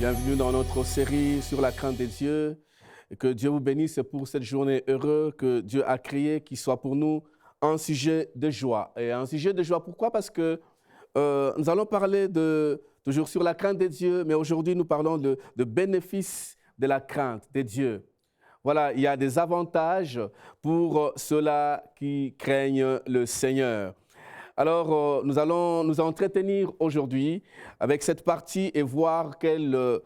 Bienvenue dans notre série sur la crainte des dieux. Et que Dieu vous bénisse pour cette journée heureuse que Dieu a créée, qui soit pour nous un sujet de joie. Et un sujet de joie, pourquoi? Parce que nous allons parler toujours sur la crainte des dieux, mais aujourd'hui nous parlons de bénéfices de la crainte des dieux. Voilà, il y a des avantages pour ceux-là qui craignent le Seigneur. Alors, nous allons nous entretenir aujourd'hui avec cette partie et voir quels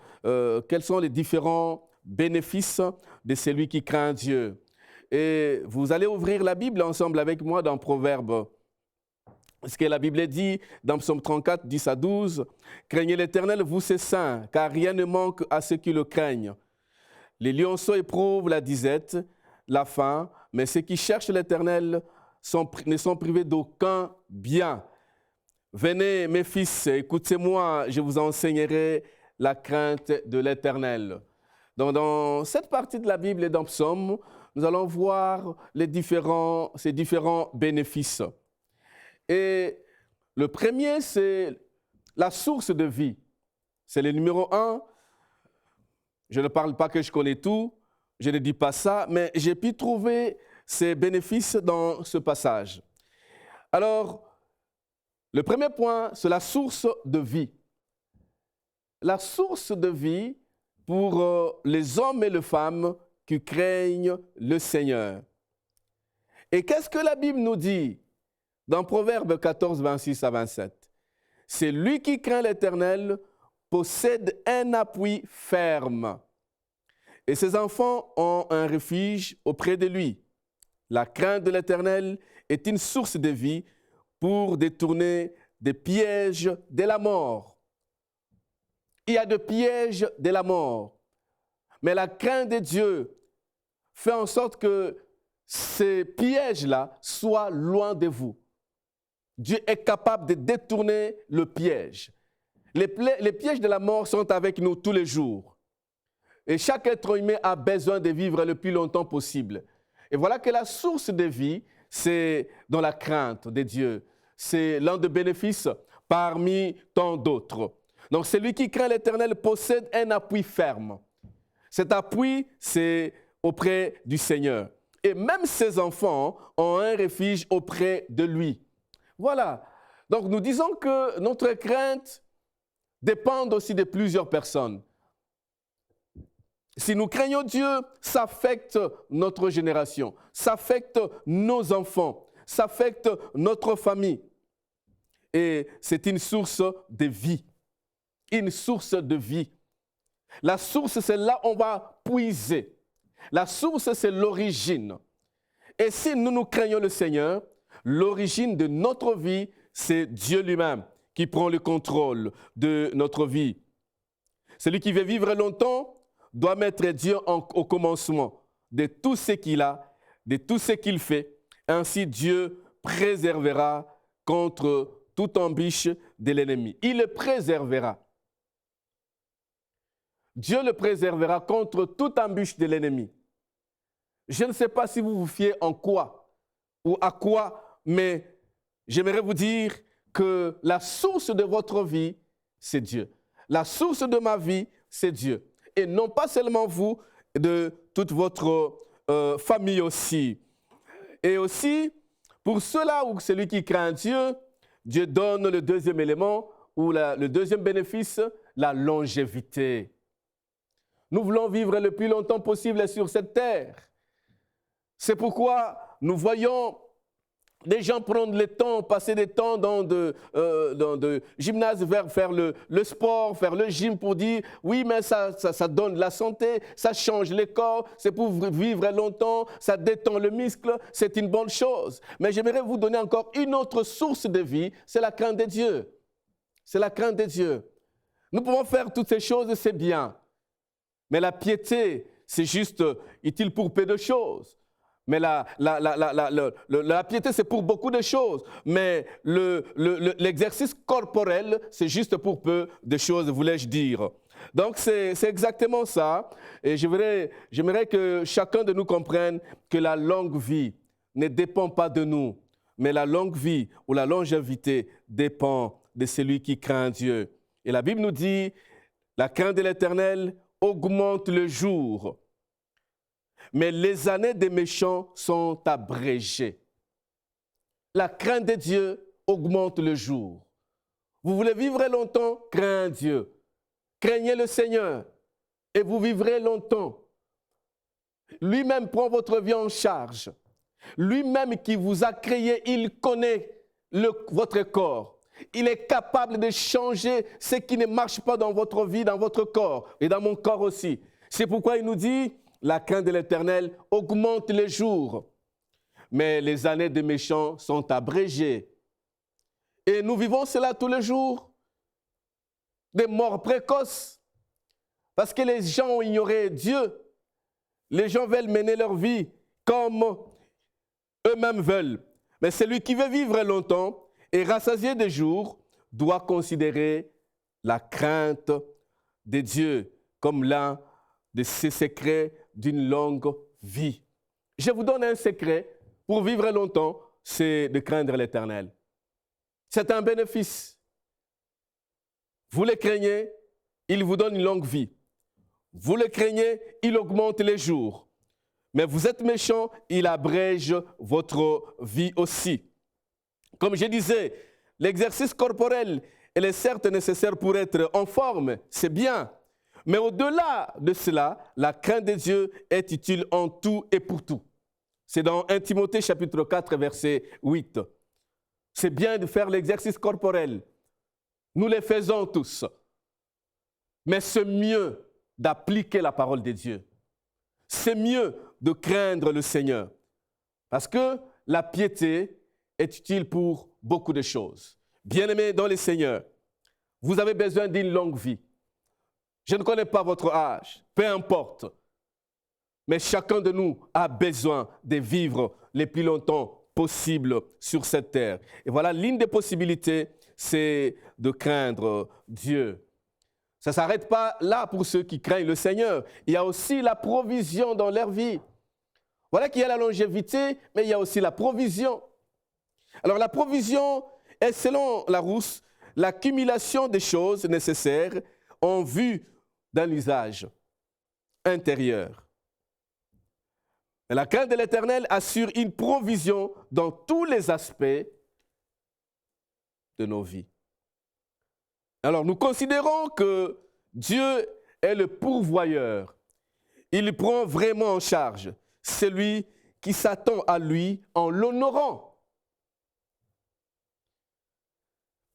sont les différents bénéfices de celui qui craint Dieu. Et vous allez ouvrir la Bible ensemble avec moi dans Proverbes. Ce que la Bible dit dans Psaume 34, 10 à 12, « Craignez l'Éternel, vous ses saints, car rien ne manque à ceux qui le craignent. Les lionceaux éprouvent la disette, la faim, mais ceux qui cherchent l'Éternel ne sont privés d'aucun bien. Venez, mes fils, écoutez-moi, je vous enseignerai la crainte de l'Éternel. » Dans cette partie de la Bible et dans Psaume, nous allons voir ces différents bénéfices. Et le premier, c'est la source de vie. C'est le numéro 1. Je ne parle pas que je connais tout, je ne dis pas ça, mais j'ai pu trouver ces bénéfices dans ce passage. Alors, le premier point, c'est la source de vie. La source de vie pour les hommes et les femmes qui craignent le Seigneur. Et qu'est-ce que la Bible nous dit dans Proverbes 14, 26 à 27? C'est lui qui craint l'Éternel possède un appui ferme, et ses enfants ont un refuge auprès de lui. La crainte de l'Éternel est une source de vie pour détourner des pièges de la mort. Il y a des pièges de la mort, mais la crainte de Dieu fait en sorte que ces pièges-là soient loin de vous. Dieu est capable de détourner le piège. Les pièges de la mort sont avec nous tous les jours. Et chaque être humain a besoin de vivre le plus longtemps possible. Et voilà que la source de vie, c'est dans la crainte de Dieu. C'est l'un des bénéfices parmi tant d'autres. Donc, celui qui craint l'Éternel possède un appui ferme. Cet appui, c'est auprès du Seigneur. Et même ses enfants ont un refuge auprès de lui. Voilà. Donc, nous disons que notre crainte dépend aussi de plusieurs personnes. Si nous craignons Dieu, ça affecte notre génération, ça affecte nos enfants, ça affecte notre famille. Et c'est une source de vie. Une source de vie. La source, c'est là où on va puiser. La source, c'est l'origine. Et si nous craignons le Seigneur, l'origine de notre vie, c'est Dieu lui-même qui prend le contrôle de notre vie. Celui qui veut vivre longtemps doit mettre Dieu au commencement de tout ce qu'il a, de tout ce qu'il fait. Ainsi, Dieu préservera contre toute embûche de l'ennemi. Il le préservera. Dieu le préservera contre toute embûche de l'ennemi. Je ne sais pas si vous vous fiez en quoi ou à quoi, mais j'aimerais vous dire que la source de votre vie, c'est Dieu. La source de ma vie, c'est Dieu. Et non pas seulement vous, de toute votre famille aussi. Et aussi, pour cela ou celui qui craint Dieu, Dieu donne le deuxième élément ou le deuxième bénéfice, la longévité. Nous voulons vivre le plus longtemps possible sur cette terre. C'est pourquoi nous voyons des gens prendre le temps, passer des temps dans de gymnase, faire le sport, faire le gym pour dire « oui, mais ça donne la santé, ça change le corps, c'est pour vivre longtemps, ça détend le muscle, c'est une bonne chose. » Mais j'aimerais vous donner encore une autre source de vie, c'est la crainte de Dieu. C'est la crainte de Dieu. Nous pouvons faire toutes ces choses, c'est bien. Mais la piété, c'est juste utile pour peu de choses. Mais la piété, c'est pour beaucoup de choses. Mais l'exercice corporel, c'est juste pour peu de choses, voulais-je dire. Donc, c'est exactement ça. Et j'aimerais que chacun de nous comprenne que la longue vie ne dépend pas de nous. Mais la longue vie ou la longévité dépend de celui qui craint Dieu. Et la Bible nous dit, La crainte de l'Éternel augmente le jour, mais les années des méchants sont abrégées. La crainte de Dieu augmente le jour. Vous voulez vivre longtemps? Craignez Dieu. Craignez le Seigneur et vous vivrez longtemps. Lui-même prend votre vie en charge. Lui-même qui vous a créé, il connaît votre corps. Il est capable de changer ce qui ne marche pas dans votre vie, dans votre corps et dans mon corps aussi. C'est pourquoi il nous dit, la crainte de l'Éternel augmente les jours, mais les années des méchants sont abrégées. Et nous vivons cela tous les jours, des morts précoces, parce que les gens ont ignoré Dieu. Les gens veulent mener leur vie comme eux-mêmes veulent. Mais celui qui veut vivre longtemps et rassasier des jours doit considérer la crainte de Dieu comme l'un de ses secrets d'une longue vie. Je vous donne un secret pour vivre longtemps, c'est de craindre l'Éternel. C'est un bénéfice. Vous le craignez, il vous donne une longue vie. Vous le craignez, il augmente les jours. Mais vous êtes méchant, il abrège votre vie aussi. Comme je disais, l'exercice corporel, il est certes nécessaire pour être en forme, c'est bien. Mais au-delà de cela, la crainte de Dieu est utile en tout et pour tout. C'est dans 1 Timothée chapitre 4, verset 8. C'est bien de faire l'exercice corporel. Nous le faisons tous. Mais c'est mieux d'appliquer la parole de Dieu. C'est mieux de craindre le Seigneur. Parce que la piété est utile pour beaucoup de choses. Bien-aimés dans le Seigneur, vous avez besoin d'une longue vie. Je ne connais pas votre âge, peu importe. Mais chacun de nous a besoin de vivre le plus longtemps possible sur cette terre. Et voilà, l'une des possibilités, c'est de craindre Dieu. Ça ne s'arrête pas là pour ceux qui craignent le Seigneur. Il y a aussi la provision dans leur vie. Voilà qu'il y a la longévité, mais il y a aussi la provision. Alors la provision est, selon Larousse, l'accumulation des choses nécessaires en vue d'un usage intérieur. Et la crainte de l'Éternel assure une provision dans tous les aspects de nos vies. Alors nous considérons que Dieu est le pourvoyeur. Il prend vraiment en charge celui qui s'attend à lui en l'honorant.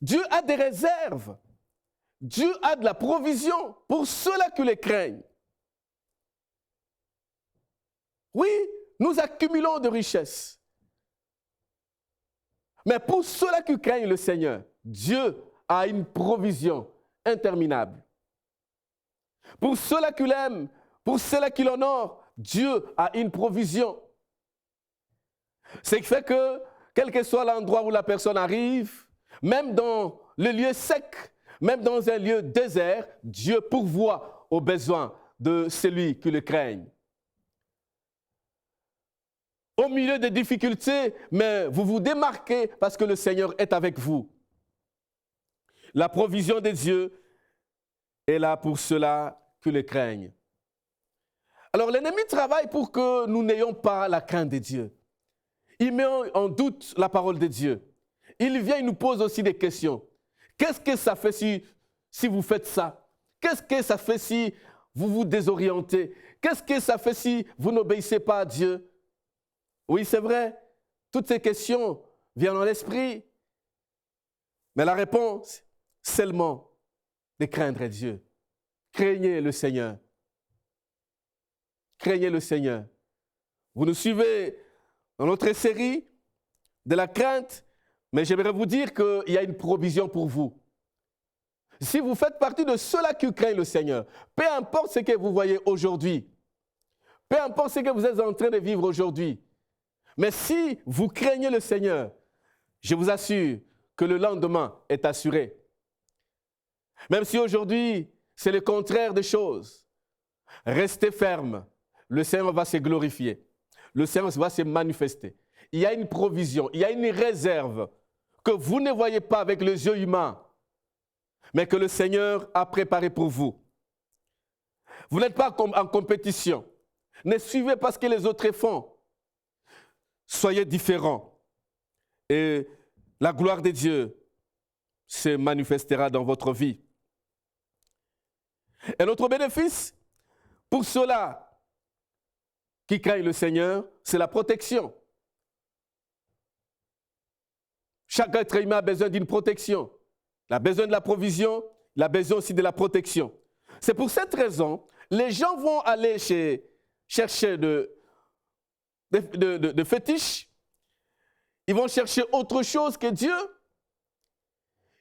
Dieu a des réserves. Dieu a de la provision pour ceux-là qui les craignent. Oui, nous accumulons de richesses. Mais pour ceux-là qui craignent le Seigneur, Dieu a une provision interminable. Pour ceux-là qui l'aiment, pour ceux-là qui l'honorent, Dieu a une provision. Ce qui fait que, quel que soit l'endroit où la personne arrive, même dans le lieu sec, même dans un lieu désert, Dieu pourvoit aux besoins de celui qui le craigne. Au milieu des difficultés, mais vous vous démarquez parce que le Seigneur est avec vous. La provision de Dieu est là pour ceux-là qui le craignent. Alors l'ennemi travaille pour que nous n'ayons pas la crainte de Dieu. Il met en doute la parole de Dieu. Il vient, il nous pose aussi des questions. Qu'est-ce que ça fait si vous faites ça? Qu'est-ce que ça fait si vous vous désorientez? Qu'est-ce que ça fait si vous n'obéissez pas à Dieu? Oui, c'est vrai, toutes ces questions viennent dans l'esprit. Mais la réponse, seulement de craindre Dieu. Craignez le Seigneur. Craignez le Seigneur. Vous nous suivez dans notre série de la crainte, mais j'aimerais vous dire qu'il y a une provision pour vous. Si vous faites partie de ceux-là qui craignent le Seigneur, peu importe ce que vous voyez aujourd'hui, peu importe ce que vous êtes en train de vivre aujourd'hui, mais si vous craignez le Seigneur, je vous assure que le lendemain est assuré. Même si aujourd'hui, c'est le contraire des choses, restez ferme. Le Seigneur va se glorifier. Le Seigneur va se manifester. Il y a une provision, il y a une réserve que vous ne voyez pas avec les yeux humains, mais que le Seigneur a préparée pour vous. Vous n'êtes pas en compétition. Ne suivez pas ce que les autres font. Soyez différents. Et la gloire de Dieu se manifestera dans votre vie. Et notre bénéfice, pour ceux-là qui craignent le Seigneur, c'est la protection. Chaque être humain a besoin d'une protection. Il a besoin de la provision, il a besoin aussi de la protection. C'est pour cette raison, les gens vont aller chercher de fétiches. Ils vont chercher autre chose que Dieu.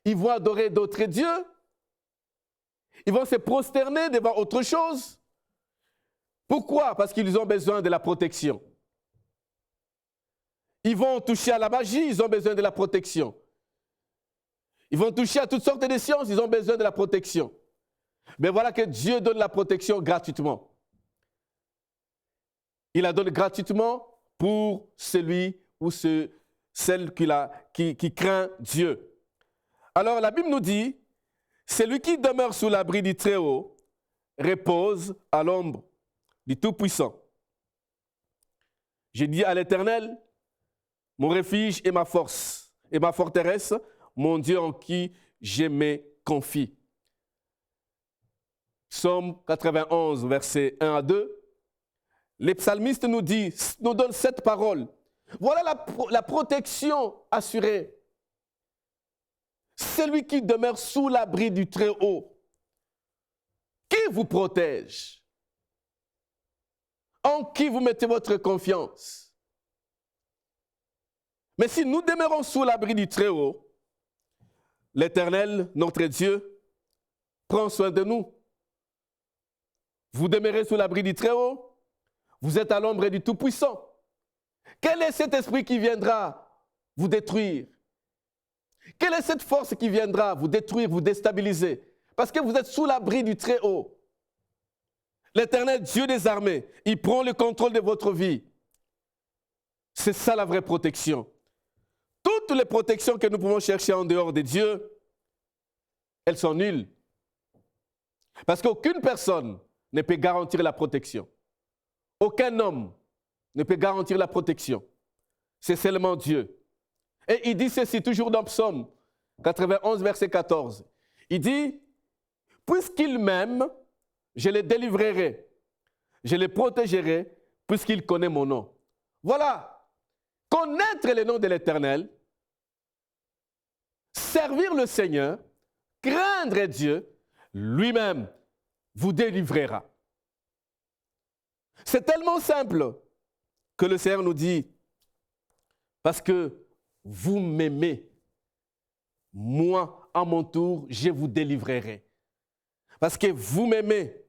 Ils vont adorer d'autres dieux. Ils vont se prosterner devant autre chose. Pourquoi? Parce qu'ils ont besoin de la protection. Ils vont toucher à la magie, ils ont besoin de la protection. Ils vont toucher à toutes sortes de sciences, ils ont besoin de la protection. Mais voilà que Dieu donne la protection gratuitement. Il la donne gratuitement pour celui ou celle qui craint Dieu. Alors la Bible nous dit, celui qui demeure sous l'abri du Très-Haut repose à l'ombre du Tout-Puissant. J'ai dit à l'Éternel, mon refuge et ma force, et ma forteresse, mon Dieu en qui je me confie. Psaume 91, versets 1 à 2. Les psalmistes nous donnent cette parole. Voilà la protection assurée. Celui qui demeure sous l'abri du Très-Haut, qui vous protège? En qui vous mettez votre confiance? Mais si nous demeurons sous l'abri du Très-Haut, l'Éternel, notre Dieu, prend soin de nous. Vous demeurez sous l'abri du Très-Haut, vous êtes à l'ombre du Tout-Puissant. Quel est cet esprit qui viendra vous détruire? Quelle est cette force qui viendra vous détruire, vous déstabiliser? Parce que vous êtes sous l'abri du Très-Haut. L'Éternel, Dieu des armées, il prend le contrôle de votre vie. C'est ça la vraie protection. Toutes les protections que nous pouvons chercher en dehors de Dieu, elles sont nulles. Parce qu'aucune personne ne peut garantir la protection. Aucun homme ne peut garantir la protection. C'est seulement Dieu. Et il dit ceci toujours dans Psaume 91, verset 14. Il dit, « Puisqu'il m'aime, je le délivrerai, je le protégerai, puisqu'il connaît mon nom. » Voilà. Connaître le nom de l'Éternel, servir le Seigneur, craindre Dieu, lui-même vous délivrera. C'est tellement simple que le Seigneur nous dit, parce que vous m'aimez, moi, à mon tour, je vous délivrerai. Parce que vous m'aimez,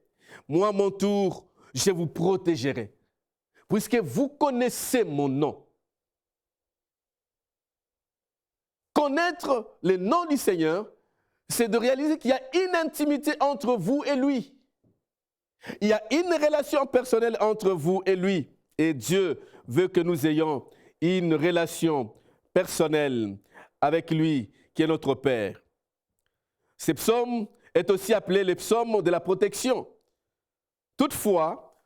moi, à mon tour, je vous protégerai. Puisque vous connaissez mon nom. Connaître le nom du Seigneur, c'est de réaliser qu'il y a une intimité entre vous et lui. Il y a une relation personnelle entre vous et lui. Et Dieu veut que nous ayons une relation personnelle avec lui, qui est notre Père. Ce psaume est aussi appelé le psaume de la protection. Toutefois,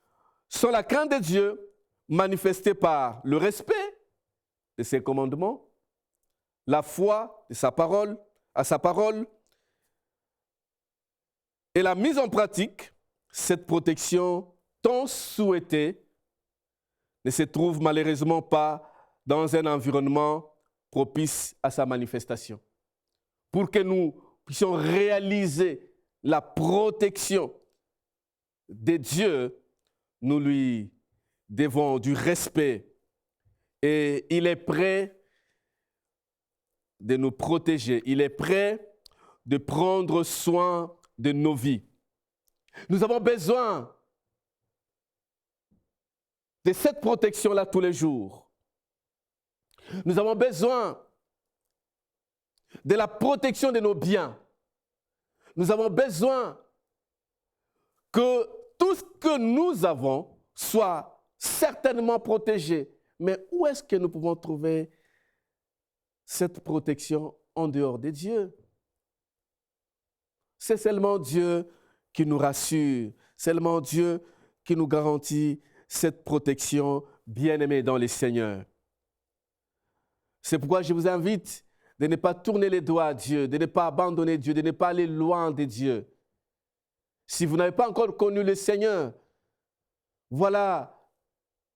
sans la crainte de Dieu, manifestée par le respect de ses commandements, la foi de sa parole, à sa parole, et la mise en pratique, cette protection tant souhaitée ne se trouve malheureusement pas dans un environnement propice à sa manifestation. Pour que nous puissions réaliser la protection de Dieu, nous lui devons du respect et il est prêt de nous protéger. Il est prêt de prendre soin de nos vies. Nous avons besoin de cette protection-là tous les jours. Nous avons besoin de la protection de nos biens. Nous avons besoin que tout ce que nous avons soit certainement protégé. Mais où est-ce que nous pouvons trouver cette protection en dehors de Dieu? C'est seulement Dieu qui nous rassure. seulement Dieu qui nous garantit cette protection, bien-aimés dans les Seigneurs. C'est pourquoi je vous invite de ne pas tourner les doigts à Dieu, de ne pas abandonner Dieu, de ne pas aller loin de Dieu. Si vous n'avez pas encore connu le Seigneur, voilà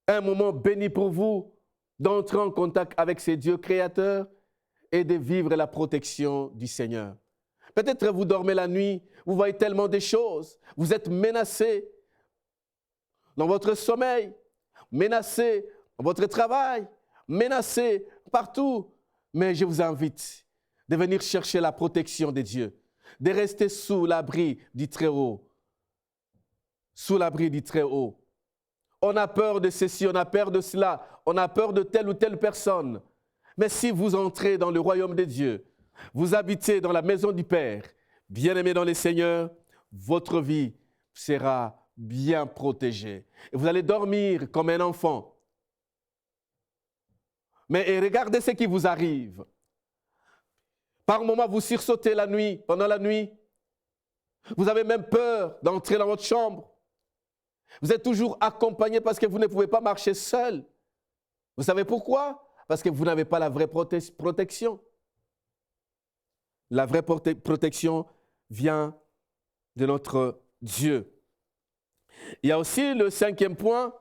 un moment béni pour vous d'entrer en contact avec ces dieux créateurs et de vivre la protection du Seigneur. Peut-être vous dormez la nuit, vous voyez tellement de choses, vous êtes menacés dans votre sommeil, menacés dans votre travail, menacés partout. Mais je vous invite de venir chercher la protection de Dieu, de rester sous l'abri du Très-Haut. Sous l'abri du Très-Haut. On a peur de ceci, on a peur de cela, on a peur de telle ou telle personne. Mais si vous entrez dans le royaume de Dieu, vous habitez dans la maison du Père, bien-aimés dans les Seigneurs, votre vie sera bien protégée. Et vous allez dormir comme un enfant. Mais regardez ce qui vous arrive. Par moments, vous sursautez la nuit, pendant la nuit. Vous avez même peur d'entrer dans votre chambre. Vous êtes toujours accompagné parce que vous ne pouvez pas marcher seul. Vous savez pourquoi? Parce que vous n'avez pas la vraie protection. La vraie protection vient de notre Dieu. Il y a aussi le 5e point.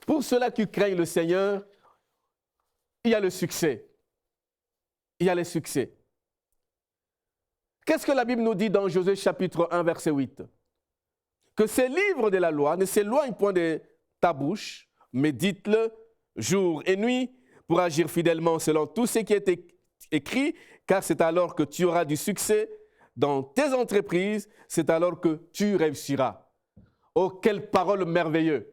Pour ceux-là qui craignent le Seigneur, il y a le succès. Il y a le succès. Qu'est-ce que la Bible nous dit dans Josué chapitre 1, verset 8? Que ces livres de la loi ne s'éloignent point de ta bouche, mais dites-le jour et nuit pour agir fidèlement selon tout ce qui est écrit, car c'est alors que tu auras du succès dans tes entreprises, c'est alors que tu réussiras. Oh, quelle parole merveilleuse!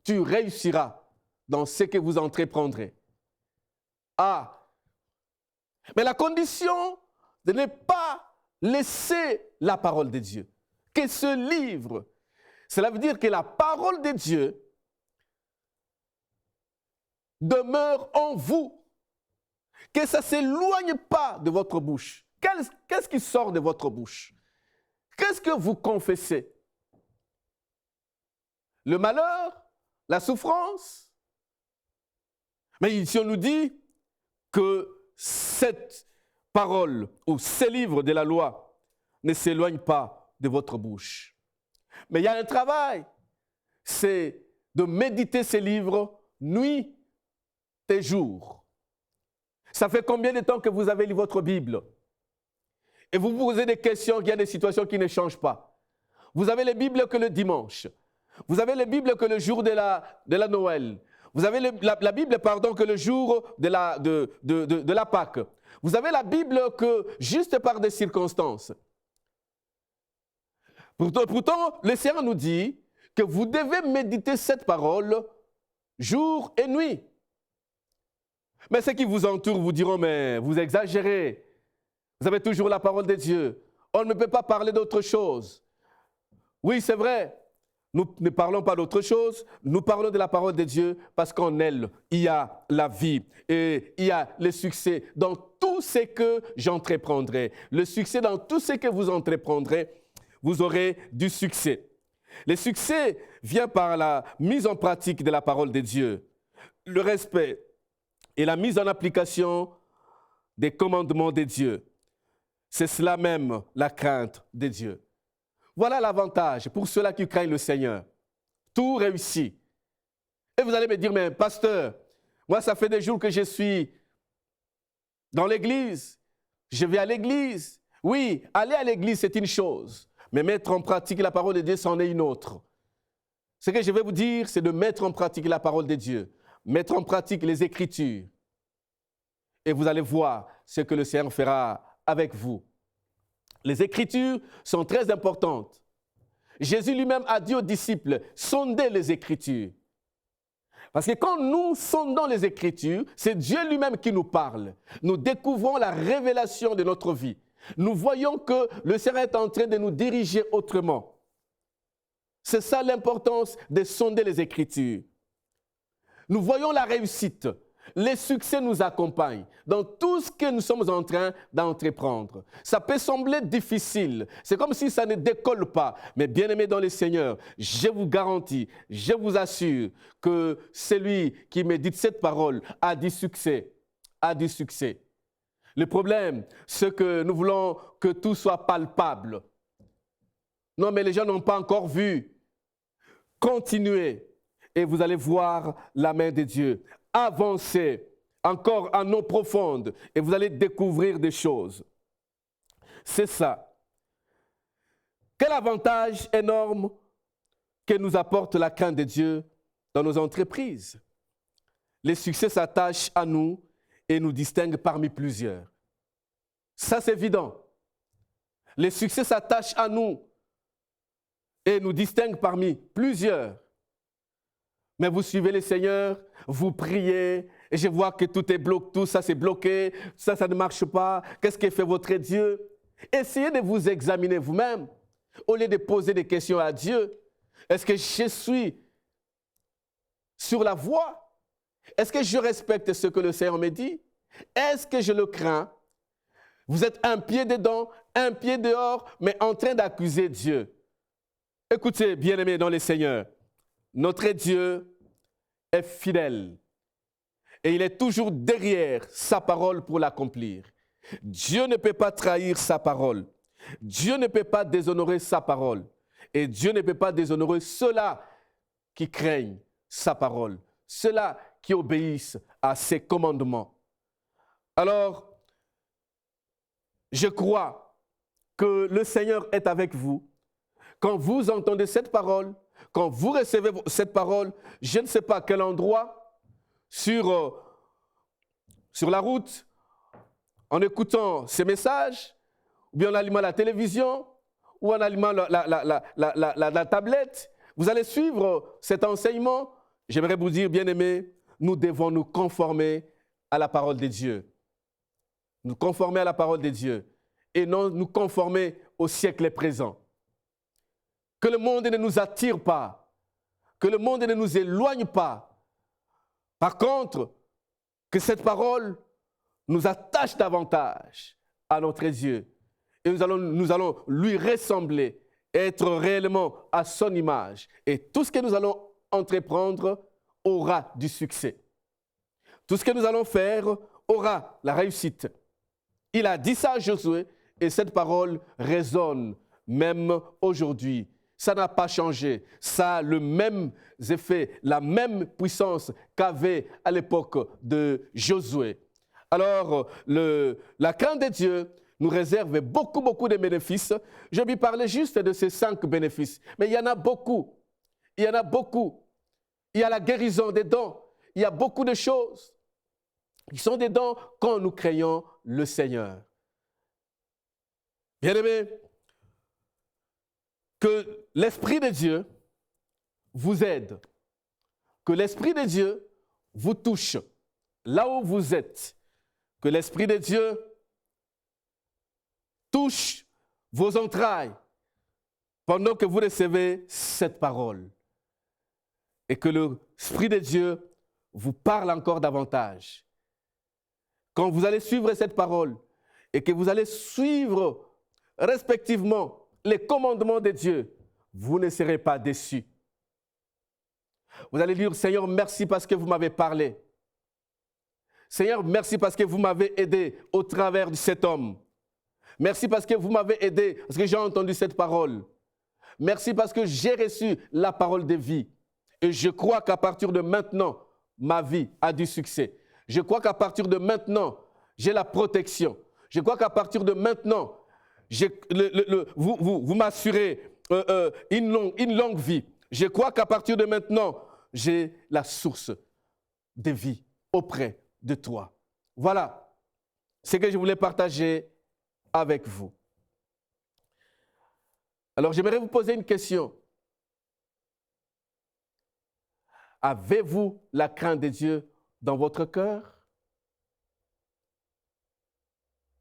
Tu réussiras dans ce que vous entreprendrez. Ah! Mais la condition de ne pas laisser la parole de Dieu, que ce livre, cela veut dire que la parole de Dieu demeure en vous, que ça ne s'éloigne pas de votre bouche. Qu'est-ce qui sort de votre bouche? Qu'est-ce que vous confessez? Le malheur? La souffrance? Mais ici on nous dit que cette parole ou ces livres de la loi ne s'éloignent pas de votre bouche. Mais il y a un travail, c'est de méditer ces livres nuit et jour. Ça fait combien de temps que vous avez lu votre Bible? Et vous vous posez des questions, il y a des situations qui ne changent pas. Vous avez les Bibles que le dimanche. Vous avez les Bibles que le jour de la Noël. Vous avez la Bible, que le jour de la Pâque. Vous avez la Bible que juste par des circonstances. Pourtant, le Seigneur nous dit que vous devez méditer cette parole jour et nuit. Mais ceux qui vous entourent vous diront, mais vous exagérez. Vous avez toujours la parole de Dieu. On ne peut pas parler d'autre chose. Oui, c'est vrai. Nous ne parlons pas d'autre chose, nous parlons de la parole de Dieu parce qu'en elle, il y a la vie et il y a le succès dans tout ce que j'entreprendrai. Le succès dans tout ce que vous entreprendrez, vous aurez du succès. Le succès vient par la mise en pratique de la parole de Dieu, le respect et la mise en application des commandements de Dieu. C'est cela même la crainte de Dieu. Voilà l'avantage pour ceux-là qui craignent le Seigneur. Tout réussit. Et vous allez me dire, mais pasteur, moi ça fait des jours que je suis dans l'église. Je vais à l'église. Oui, aller à l'église c'est une chose. Mais mettre en pratique la parole de Dieu, c'en est une autre. Ce que je vais vous dire, c'est de mettre en pratique la parole de Dieu. Mettre en pratique les Écritures. Et vous allez voir ce que le Seigneur fera avec vous. Les Écritures sont très importantes. Jésus lui-même a dit aux disciples, sondez les Écritures. Parce que quand nous sondons les Écritures, c'est Dieu lui-même qui nous parle. Nous découvrons la révélation de notre vie. Nous voyons que le Seigneur est en train de nous diriger autrement. C'est ça l'importance de sonder les Écritures. Nous voyons la réussite. les succès nous accompagnent dans tout ce que nous sommes en train d'entreprendre. Ça peut sembler difficile, c'est comme si ça ne décolle pas. Mais bien aimés dans le Seigneur, je vous garantis, je vous assure que celui qui médite cette parole a du succès, a du succès. Le problème, c'est que nous voulons que tout soit palpable. Non, mais les gens n'ont pas encore vu. Continuez et vous allez voir la main de Dieu. Avancez encore en eau profonde et vous allez découvrir des choses. C'est ça. Quel avantage énorme que nous apporte la crainte de Dieu dans nos entreprises. Les succès s'attachent à nous et nous distinguent parmi plusieurs. Ça, c'est évident. Les succès s'attachent à nous et nous distinguent parmi plusieurs. Mais vous suivez le Seigneur, vous priez, et je vois que tout est bloqué, tout ça c'est bloqué, ça ne marche pas. Qu'est-ce que fait votre Dieu? Essayez de vous examiner vous-même, au lieu de poser des questions à Dieu. Est-ce que je suis sur la voie? Est-ce que je respecte ce que le Seigneur me dit? Est-ce que je le crains? Vous êtes un pied dedans, un pied dehors, mais en train d'accuser Dieu. Écoutez, bien-aimés dans le Seigneur, notre Dieu est fidèle et il est toujours derrière sa parole pour l'accomplir. Dieu ne peut pas trahir sa parole. Dieu ne peut pas déshonorer sa parole. Et Dieu ne peut pas déshonorer ceux-là qui craignent sa parole, ceux-là qui obéissent à ses commandements. Alors, je crois que le Seigneur est avec vous. Quand vous entendez cette parole, quand vous recevez cette parole, je ne sais pas quel endroit, sur la route, en écoutant ces messages, ou bien en allumant la télévision, ou en allumant la tablette, vous allez suivre cet enseignement. J'aimerais vous dire, bien-aimés, nous devons nous conformer à la parole de Dieu. Nous conformer à la parole de Dieu et non nous conformer au siècle présent. Que le monde ne nous attire pas, que le monde ne nous éloigne pas. Par contre, que cette parole nous attache davantage à notre Dieu. Et nous allons lui ressembler, être réellement à son image. Et tout ce que nous allons entreprendre aura du succès. Tout ce que nous allons faire aura la réussite. Il a dit ça à Josué et cette parole résonne même aujourd'hui. Ça n'a pas changé. Ça a le même effet, la même puissance qu'avait à l'époque de Josué. Alors, la crainte de Dieu nous réserve beaucoup de bénéfices. Je vais parler juste de ces 5 bénéfices. Mais il y en a beaucoup. Il y en a beaucoup. Il y a la guérison des dents. Il y a beaucoup de choses qui sont dedans quand nous craignons le Seigneur. Bien-aimés, que l'Esprit de Dieu vous aide, que l'Esprit de Dieu vous touche là où vous êtes, que l'Esprit de Dieu touche vos entrailles pendant que vous recevez cette parole et que l'Esprit de Dieu vous parle encore davantage. Quand vous allez suivre cette parole et que vous allez suivre respectivement les commandements de Dieu, vous ne serez pas déçus. Vous allez dire, Seigneur, merci parce que vous m'avez parlé. Seigneur, merci parce que vous m'avez aidé au travers de cet homme. Merci parce que vous m'avez aidé, parce que j'ai entendu cette parole. Merci parce que j'ai reçu la parole de vie. Et je crois qu'à partir de maintenant, ma vie a du succès. Je crois qu'à partir de maintenant, j'ai la protection. Je crois qu'à partir de maintenant, vous m'assurez une longue vie. Je crois qu'à partir de maintenant, j'ai la source de vie auprès de toi. Voilà ce que je voulais partager avec vous. Alors, j'aimerais vous poser une question. Avez-vous la crainte de Dieu dans votre cœur?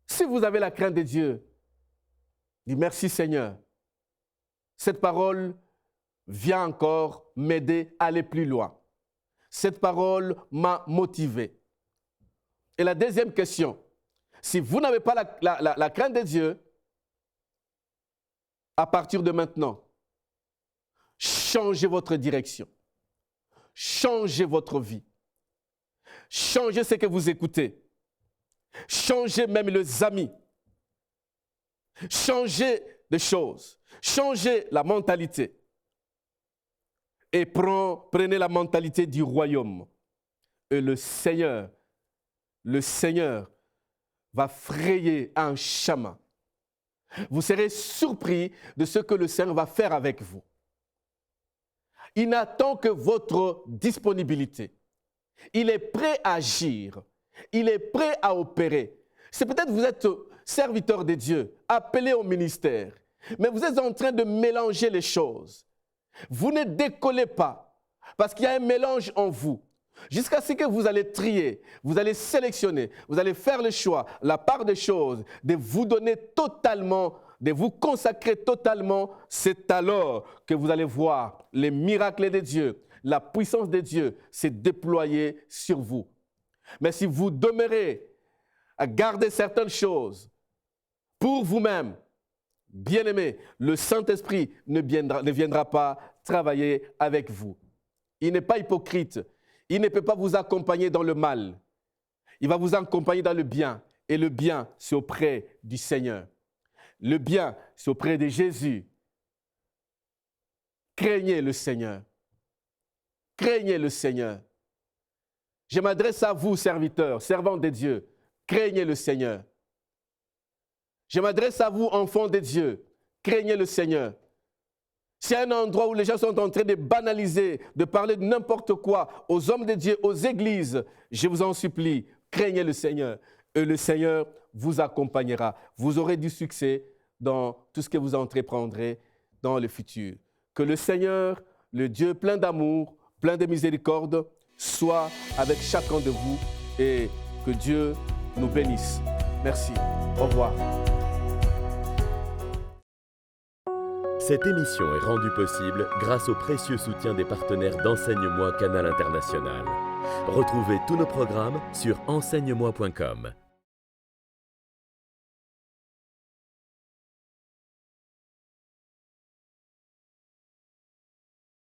Si vous avez la crainte de Dieu, dites merci Seigneur. Cette parole vient encore m'aider à aller plus loin. Cette parole m'a motivé. Et la deuxième question, si vous n'avez pas la crainte de Dieu, à partir de maintenant, changez votre direction. Changez votre vie. Changez ce que vous écoutez. Changez même les amis. Changez les choses. Changez la mentalité. Et prenez la mentalité du royaume. Et le Seigneur va frayer un chemin. Vous serez surpris de ce que le Seigneur va faire avec vous. Il n'attend que votre disponibilité. Il est prêt à agir. Il est prêt à opérer. C'est peut-être que vous êtes serviteur de Dieu, appelé au ministère, mais vous êtes en train de mélanger les choses. Vous ne décollez pas parce qu'il y a un mélange en vous. Jusqu'à ce que vous allez trier, vous allez sélectionner, vous allez faire le choix, la part des choses, de vous donner totalement, de vous consacrer totalement. C'est alors que vous allez voir les miracles de Dieu, la puissance de Dieu se déployer sur vous. Mais si vous demeurez à garder certaines choses pour vous-même, bien-aimés, le Saint-Esprit ne viendra pas travailler avec vous. Il n'est pas hypocrite. Il ne peut pas vous accompagner dans le mal. Il va vous accompagner dans le bien. Et le bien, c'est auprès du Seigneur. Le bien, c'est auprès de Jésus. Craignez le Seigneur. Craignez le Seigneur. Je m'adresse à vous, serviteurs, servants de Dieu. Craignez le Seigneur. Je m'adresse à vous, enfants de Dieu. Craignez le Seigneur. C'est un endroit où les gens sont en train de banaliser, de parler de n'importe quoi aux hommes de Dieu, aux églises. Je vous en supplie, craignez le Seigneur. Et le Seigneur vous accompagnera. Vous aurez du succès dans tout ce que vous entreprendrez dans le futur. Que le Seigneur, le Dieu plein d'amour, plein de miséricorde, soit avec chacun de vous et que Dieu nous bénisse. Merci. Au revoir. Cette émission est rendue possible grâce au précieux soutien des partenaires d'Enseigne-moi Canal International. Retrouvez tous nos programmes sur enseigne-moi.com.